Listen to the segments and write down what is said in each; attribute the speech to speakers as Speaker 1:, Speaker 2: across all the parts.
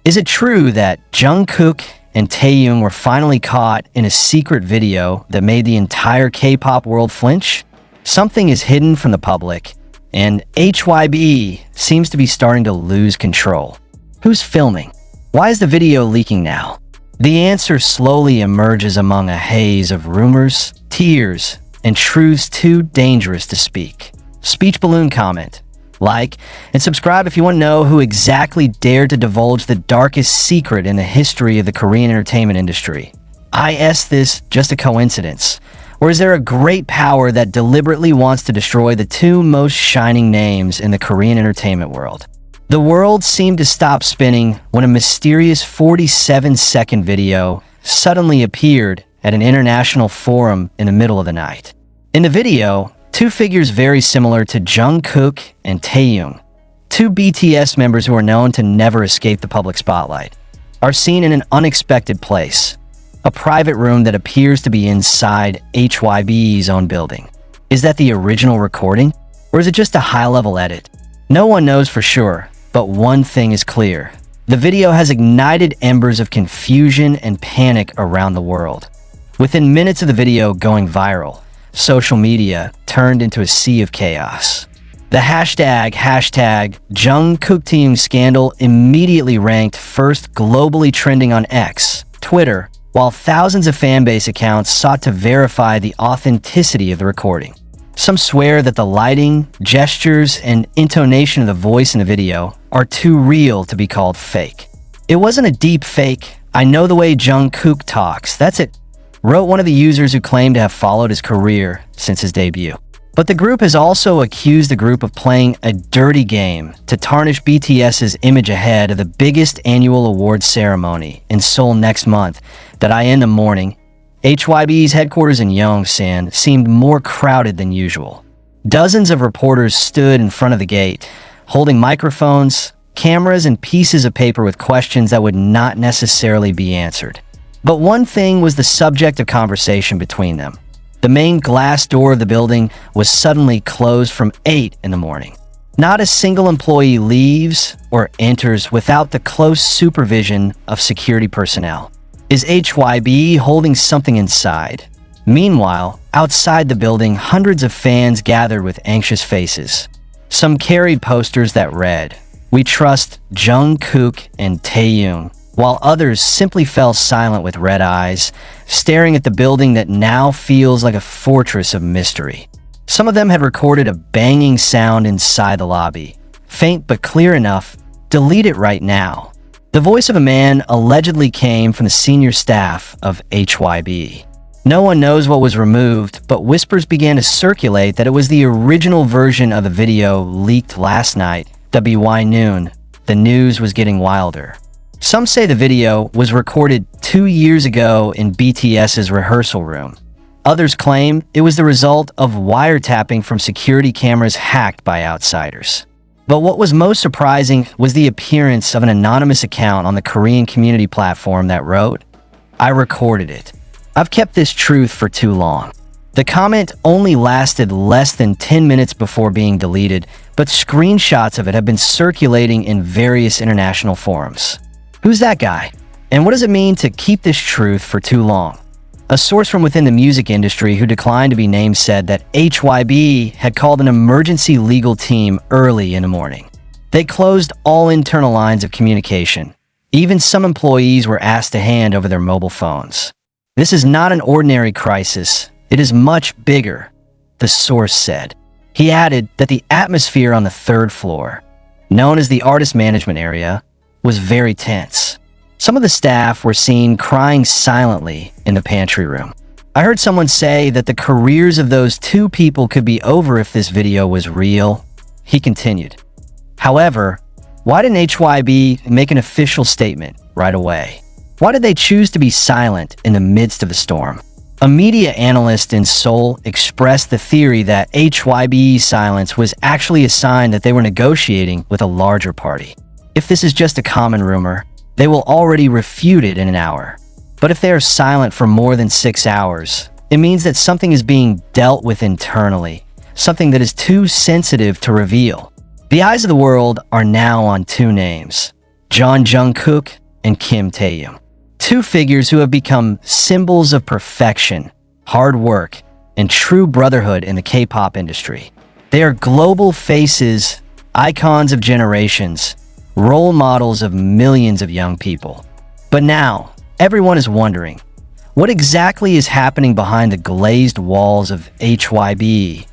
Speaker 1: Is it true that Jungkook and Taehyung were finally caught in a secret video that made the entire K-pop world flinch? Something is hidden from the public, and HYBE seems to be starting to lose control. Who's filming? Why is the video leaking now? The answer slowly emerges among a haze of rumors, tears, and truths too dangerous to speak. Speech balloon comment. Like and subscribe if you want to know who exactly dared to divulge the darkest secret in the history of the Korean entertainment industry. Is this just a coincidence? Or is there a great power that deliberately wants to destroy the two most shining names in the Korean entertainment world? The world seemed to stop spinning when a mysterious 47-second video suddenly appeared at an international forum in the middle of the night. In the video, two figures very similar to Jungkook and Taehyung, two BTS members who are known to never escape the public spotlight, are seen in an unexpected place, a private room that appears to be inside HYBE's own building. Is that the original recording, or is it just a high-level edit? No one knows for sure, but one thing is clear. The video has ignited embers of confusion and panic around the world. Within minutes of the video going viral, social media turned into a sea of chaos. The hashtag Jungkook Taehyung scandal immediately ranked first globally trending on X, Twitter, while thousands of fanbase accounts sought to verify the authenticity of the recording. Some swear that the lighting, gestures, and intonation of the voice in the video are too real to be called fake. It wasn't a deep fake. I know the way Jungkook talks, that's it, wrote one of the users who claimed to have followed his career since his debut. But the group has also accused the group of playing a dirty game to tarnish BTS's image ahead of the biggest annual awards ceremony in Seoul next month that in the morning, HYBE's headquarters in Yongsan seemed more crowded than usual. Dozens of reporters stood in front of the gate, holding microphones, cameras, and pieces of paper with questions that would not necessarily be answered. But one thing was the subject of conversation between them. The main glass door of the building was suddenly closed from 8 in the morning. Not a single employee leaves or enters without the close supervision of security personnel. Is HYBE holding something inside? Meanwhile, outside the building, hundreds of fans gathered with anxious faces. Some carried posters that read, "We trust Jungkook and Taehyung," while others simply fell silent with red eyes, staring at the building that now feels like a fortress of mystery. Some of them had recorded a banging sound inside the lobby. Faint but clear enough, delete it right now. The voice of a man allegedly came from the senior staff of HYBE. No one knows what was removed, but whispers began to circulate that it was the original version of the video leaked last night. noon, the news was getting wilder. Some say the video was recorded 2 years ago in BTS's rehearsal room. Others claim it was the result of wiretapping from security cameras hacked by outsiders. But what was most surprising was the appearance of an anonymous account on the Korean community platform that wrote, "I recorded it. I've kept this truth for too long." The comment only lasted less than 10 minutes before being deleted, but screenshots of it have been circulating in various international forums. Who's that guy? And what does it mean to keep this truth for too long? A source from within the music industry who declined to be named said that HYBE had called an emergency legal team early in the morning. They closed all internal lines of communication. Even some employees were asked to hand over their mobile phones. This is not an ordinary crisis. It is much bigger, the source said. He added that the atmosphere on the 3rd floor, known as the artist management area, was very tense. Some of the staff were seen crying silently in the pantry room. I heard someone say that the careers of those two people could be over if this video was real. He continued. However, why didn't HYBE make an official statement right away? Why did they choose to be silent in the midst of the storm? A media analyst in Seoul expressed the theory that HYBE's silence was actually a sign that they were negotiating with a larger party. If this is just a common rumor, they will already refute it in an hour. But if they are silent for more than 6 hours, it means that something is being dealt with internally, something that is too sensitive to reveal. The eyes of the world are now on two names, Jungkook and Kim Taehyung. Two figures who have become symbols of perfection, hard work, and true brotherhood in the K-pop industry. They are global faces, icons of generations, role models of millions of young people. But now, everyone is wondering, what exactly is happening behind the glazed walls of HYBE?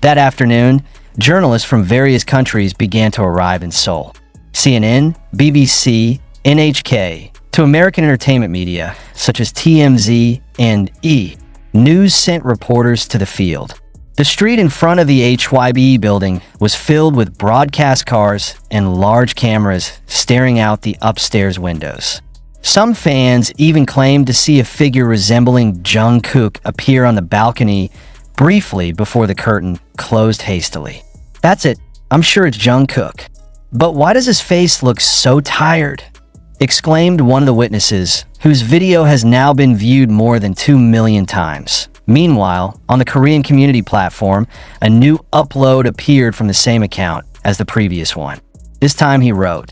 Speaker 1: That afternoon, journalists from various countries began to arrive in Seoul. CNN, BBC, NHK, to American entertainment media such as TMZ and E! News sent reporters to the field. The street in front of the HYBE building was filled with broadcast cars and large cameras staring out the upstairs windows. Some fans even claimed to see a figure resembling Jungkook appear on the balcony briefly before the curtain closed hastily. "That's it. I'm sure it's Jungkook. But why does his face look so tired?" exclaimed one of the witnesses, whose video has now been viewed more than 2 million times. Meanwhile, on the Korean community platform, a new upload appeared from the same account as the previous one. This time he wrote,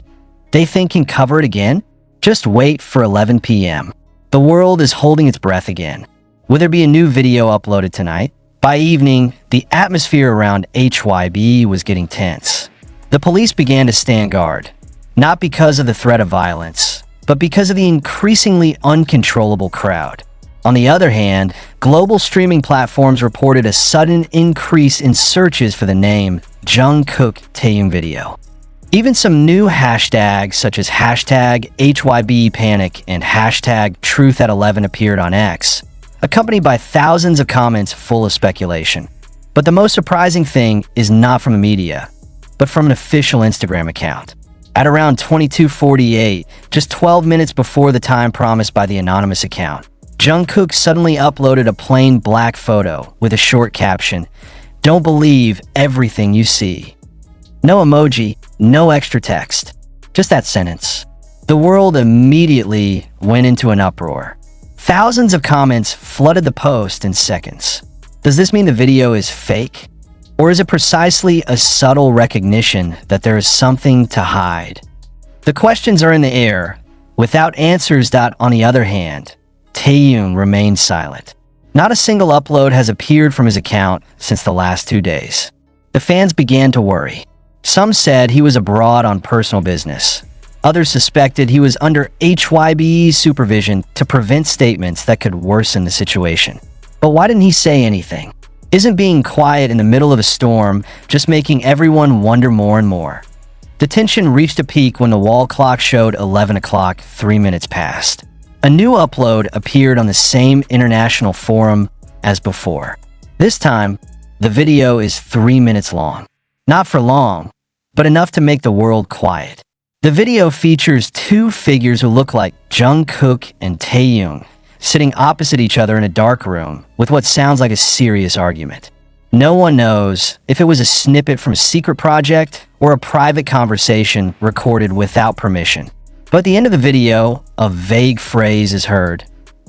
Speaker 1: "They think can cover it again? Just wait for 11 p.m. The world is holding its breath again. Will there be a new video uploaded tonight?" By evening, the atmosphere around HYBE was getting tense. The police began to stand guard, not because of the threat of violence, but because of the increasingly uncontrollable crowd. On the other hand, global streaming platforms reported a sudden increase in searches for the name Jungkook Taehyung video. Even some new hashtags such as hashtag HYBE Panic and hashtag Truth at 11 appeared on X, accompanied by thousands of comments full of speculation. But the most surprising thing is not from the media, but from an official Instagram account. At around 22:48, just 12 minutes before the time promised by the anonymous account, Jungkook suddenly uploaded a plain black photo with a short caption, "Don't believe everything you see." No emoji, no extra text, just that sentence. The world immediately went into an uproar. Thousands of comments flooded the post in seconds. Does this mean the video is fake? Or is it precisely a subtle recognition that there is something to hide? The questions are in the air, without answers. On the other hand, Taehyung remained silent. Not a single upload has appeared from his account since the last 2 days. The fans began to worry. Some said he was abroad on personal business. Others suspected he was under HYBE's supervision to prevent statements that could worsen the situation. But why didn't he say anything? Isn't being quiet in the middle of a storm just making everyone wonder more and more? The tension reached a peak when the wall clock showed 11 o'clock, 3 minutes past. A new upload appeared on the same international forum as before. This time, the video is 3 minutes long. Not for long, but enough to make the world quiet. The video features two figures who look like Jungkook and Taehyung, sitting opposite each other in a dark room with what sounds like a serious argument. No one knows if it was a snippet from a secret project or a private conversation recorded without permission. But at the end of the video, a vague phrase is heard.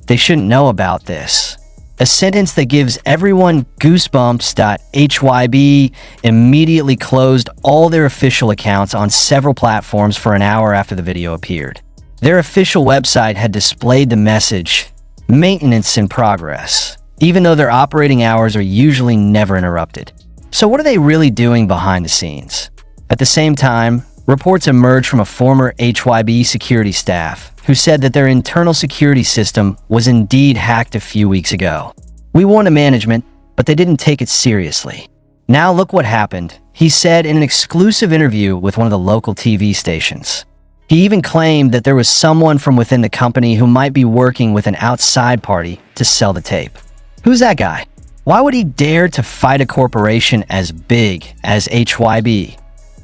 Speaker 1: "They shouldn't know about this." A sentence that gives everyone goosebumps. HYBE immediately closed all their official accounts on several platforms for an hour after the video appeared. Their official website had displayed the message, "Maintenance in progress," even though their operating hours are usually never interrupted. So what are they really doing behind the scenes? At the same time, reports emerged from a former HYBE security staff who said that their internal security system was indeed hacked a few weeks ago. "We warned the management, but they didn't take it seriously. Now look what happened," he said in an exclusive interview with one of the local TV stations. He even claimed that there was someone from within the company who might be working with an outside party to sell the tape. Who's that guy? Why would he dare to fight a corporation as big as HYBE?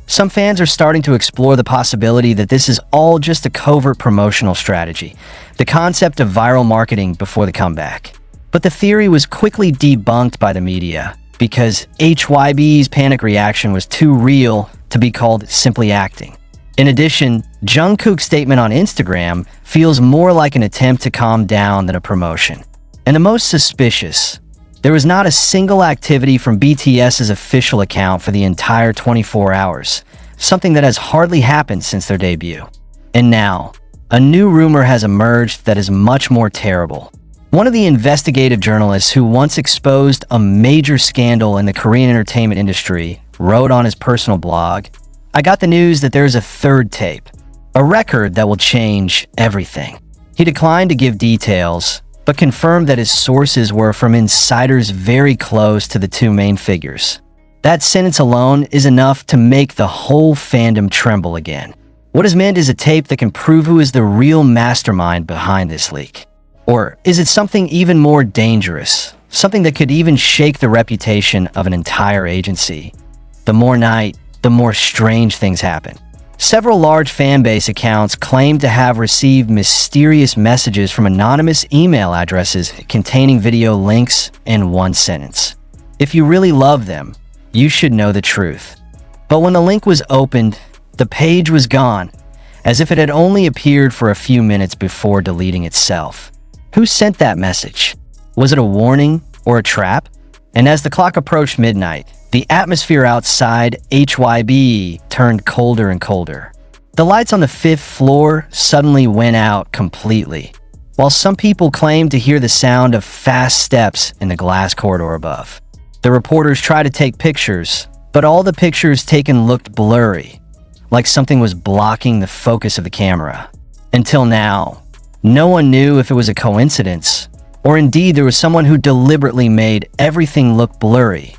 Speaker 1: Some fans are starting to explore the possibility that this is all just a covert promotional strategy, the concept of viral marketing before the comeback. But the theory was quickly debunked by the media because HYBE's panic reaction was too real to be called simply acting. In addition, Jungkook's statement on Instagram feels more like an attempt to calm down than a promotion. And the most suspicious, there was not a single activity from BTS's official account for the entire 24 hours, something that has hardly happened since their debut. And now, a new rumor has emerged that is much more terrible. One of the investigative journalists who once exposed a major scandal in the Korean entertainment industry wrote on his personal blog, "I got the news that there's a third tape, a record that will change everything." He declined to give details, but confirmed that his sources were from insiders very close to the two main figures. That sentence alone is enough to make the whole fandom tremble again. What is meant is a tape that can prove who is the real mastermind behind this leak. Or is it something even more dangerous? Something that could even shake the reputation of an entire agency? The more night, the more strange things happen. Several large fanbase accounts claim to have received mysterious messages from anonymous email addresses containing video links in one sentence. If you really love them, you should know the truth. But when the link was opened, the page was gone, as if it had only appeared for a few minutes before deleting itself. Who sent that message? Was it a warning or a trap? And as the clock approached midnight, the atmosphere outside HYBE turned colder and colder. The lights on the 5th floor suddenly went out completely, while some people claimed to hear the sound of fast steps in the glass corridor above. The reporters tried to take pictures, but all the pictures taken looked blurry, like something was blocking the focus of the camera. Until now, no one knew if it was a coincidence, or indeed there was someone who deliberately made everything look blurry.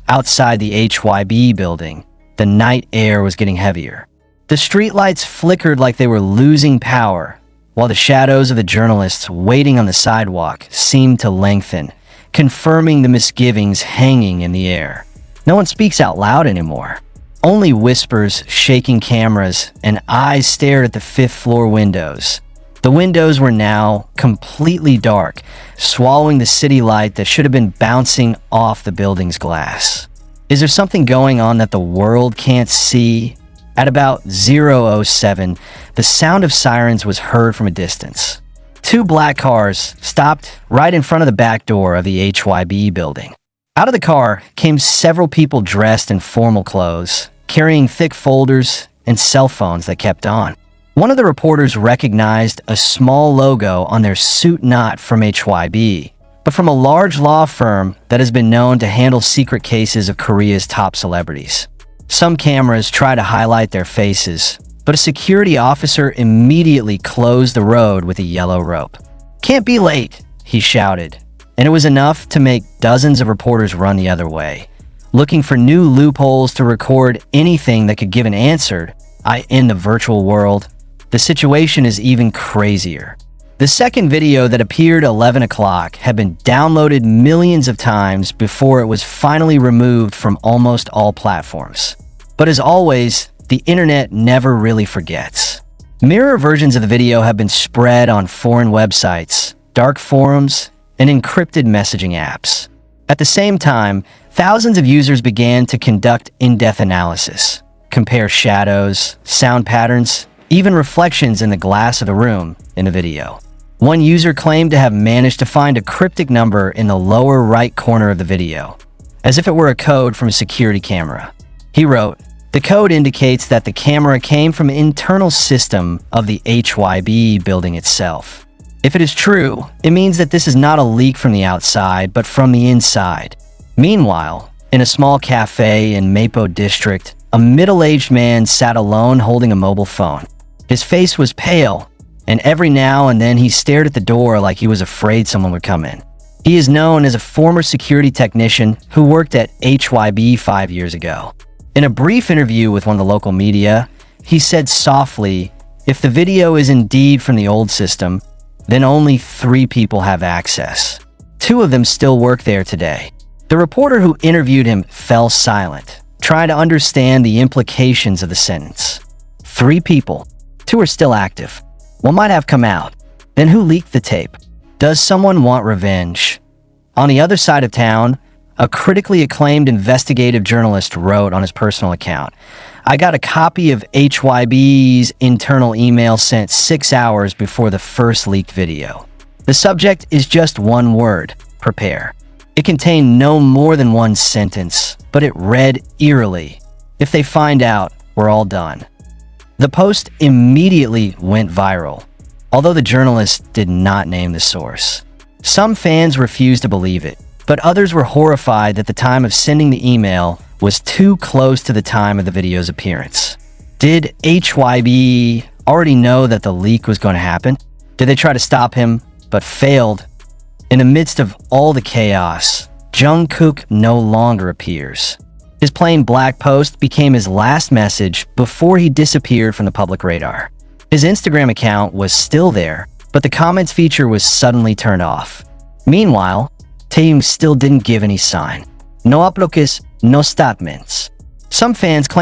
Speaker 1: Outside the HYBE building, the night air was getting heavier. The streetlights flickered like they were losing power, while the shadows of the journalists waiting on the sidewalk seemed to lengthen, confirming the misgivings hanging in the air. No one speaks out loud anymore. Only whispers, shaking cameras, and eyes stared at the 5th floor windows. The windows were now completely dark, swallowing the city light that should have been bouncing off the building's glass. Is there something going on that the world can't see? At about 0:07, the sound of sirens was heard from a distance. Two black cars stopped right in front of the back door of the HYBE building. Out of the car came several people dressed in formal clothes, carrying thick folders and cell phones that kept on. One of the reporters recognized a small logo on their suit, not from HYBE, but from a large law firm that has been known to handle secret cases of Korea's top celebrities. Some cameras try to highlight their faces, but a security officer immediately closed the road with a yellow rope. "Can't be late," he shouted, and it was enough to make dozens of reporters run the other way, looking for new loopholes to record anything that could give an answer, in the virtual world. The situation is even crazier. The second video that appeared at 11 o'clock had been downloaded millions of times before it was finally removed from almost all platforms. But as always, the internet never really forgets. Mirror versions of the video have been spread on foreign websites, dark forums, and encrypted messaging apps. At the same time, thousands of users began to conduct in-depth analysis, compare shadows, sound patterns, even reflections in the glass of the room in the video. One user claimed to have managed to find a cryptic number in the lower right corner of the video, as if it were a code from a security camera. He wrote, "The code indicates that the camera came from an internal system of the HYBE building itself. If it is true, it means that this is not a leak from the outside, but from the inside." Meanwhile, in a small cafe in Mapo district, a middle-aged man sat alone holding a mobile phone. His face was pale, and every now and then he stared at the door like he was afraid someone would come in. He is known as a former security technician who worked at HYBE 5 years ago. In a brief interview with one of the local media, he said softly, "If the video is indeed from the old system, then only 3 people have access. 2 of them still work there today." The reporter who interviewed him fell silent, trying to understand the implications of the sentence. 3 people. 2 are still active. 1 might have come out. Then who leaked the tape? Does someone want revenge? On the other side of town, a critically acclaimed investigative journalist wrote on his personal account, "I got a copy of HYBE's internal email sent 6 hours before the first leaked video. The subject is just one word, prepare. It contained no more than 1 sentence, but it read eerily, 'If they find out, we're all done.' The post immediately went viral, although the journalist did not name the source. Some fans refused to believe it, but others were horrified that the time of sending the email was too close to the time of the video's appearance. Did HYBE already know that the leak was going to happen? Did they try to stop him, but failed? In the midst of all the chaos, Jungkook no longer appears. His plain black post became his last message before he disappeared from the public radar. His Instagram account was still there, but the comments feature was suddenly turned off. Meanwhile, Taehyung still didn't give any sign. No uploads, no statements. Some fans claim